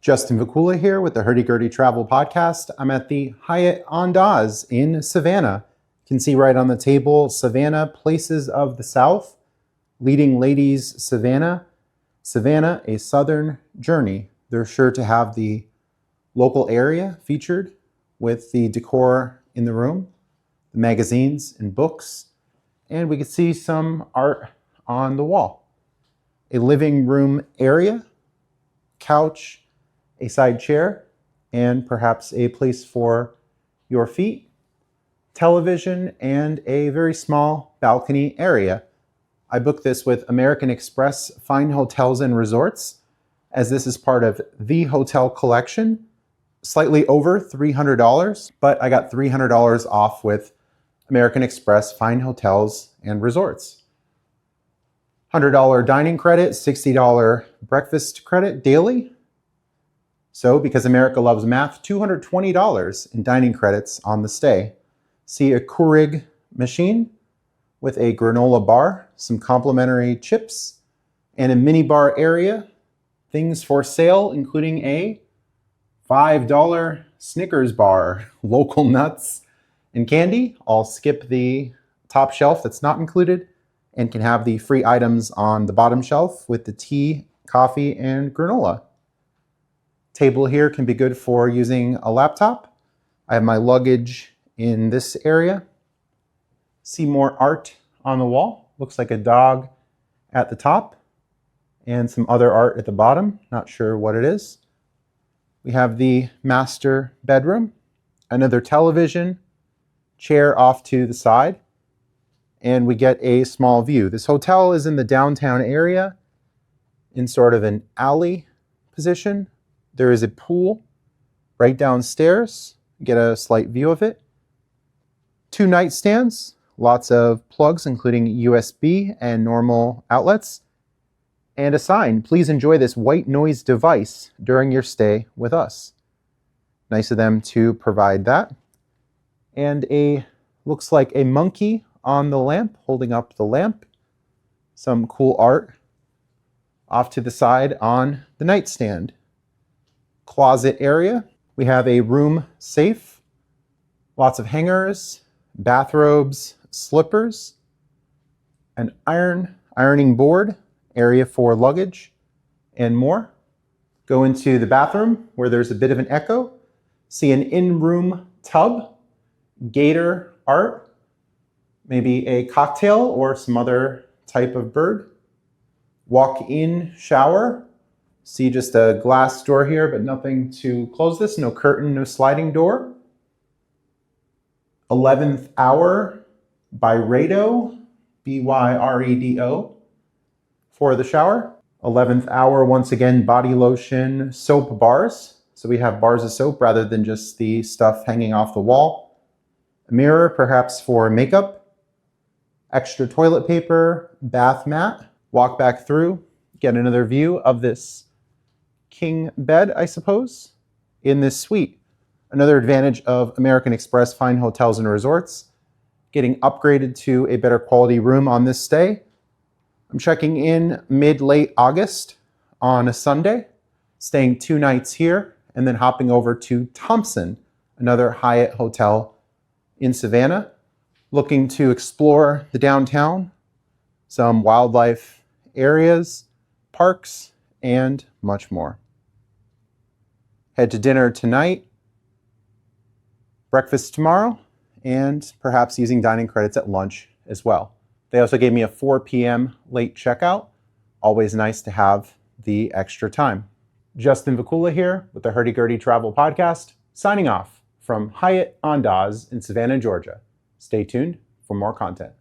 Justin Vacula here with the Hurdy Gurdy Travel Podcast. I'm at the Hyatt Andaz in Savannah. You can see right on the table, Savannah, Places of the South, Leading Ladies Savannah, Savannah, A Southern Journey. They're sure to have the local area featured with the decor in the room, the magazines and books, and we can see some art on the wall. A living room area, couch, a side chair, and perhaps a place for your feet, television, and a very small balcony area. I booked this with American Express Fine Hotels and Resorts, as this is part of the hotel collection, slightly over $300, but I got $300 off with American Express Fine Hotels and Resorts. $100 dining credit, $60 breakfast credit daily. So, because America loves math, $220 in dining credits on the stay. See a Keurig machine with a granola bar, some complimentary chips, and a minibar area. Things for sale, including a $5 Snickers bar, local nuts and candy. I'll skip the top shelf that's not included and can have the free items on the bottom shelf with the tea, coffee, and granola. Table here can be good for using a laptop. I have my luggage in this area. See more art on the wall. Looks like a dog at the top and some other art at the bottom. Not sure what it is. We have the master bedroom, another television, chair off to the side, and we get a small view. This hotel is in the downtown area in sort of an alley position. There is a pool right downstairs. Get a slight view of it. 2 nightstands, lots of plugs, including USB and normal outlets. And a sign, please enjoy this white noise device during your stay with us. Nice of them to provide that. And looks like a monkey on the lamp, holding up the lamp. Some cool art off to the side on the nightstand. Closet area. We have a room safe, lots of hangers, bathrobes, slippers, an ironing board, area for luggage, and more. Go into the bathroom where there's a bit of an echo. See an in-room tub, gator art, maybe a cocktail or some other type of bird. Walk-in shower. See just a glass door here, but nothing to close this. No curtain, no sliding door. 11th hour Byredo, Byredo, for the shower. 11th hour, once again, body lotion, soap bars. So we have bars of soap rather than just the stuff hanging off the wall. A mirror, perhaps for makeup. Extra toilet paper, bath mat. Walk back through, get another view of this king bed, I suppose, in this suite. Another advantage of American Express Fine Hotels and Resorts, getting upgraded to a better quality room on this stay. I'm checking in mid-late August on a Sunday, staying 2 nights here, and then hopping over to Thompson, another Hyatt hotel in Savannah, looking to explore the downtown, some wildlife areas, parks, and much more. Head to dinner tonight, breakfast tomorrow, and perhaps using dining credits at lunch as well. They also gave me a 4 p.m. late checkout. Always nice to have the extra time. Justin Vacula here with the Hurdy Gurdy Travel Podcast, signing off from Hyatt Andaz in Savannah, Georgia. Stay tuned for more content.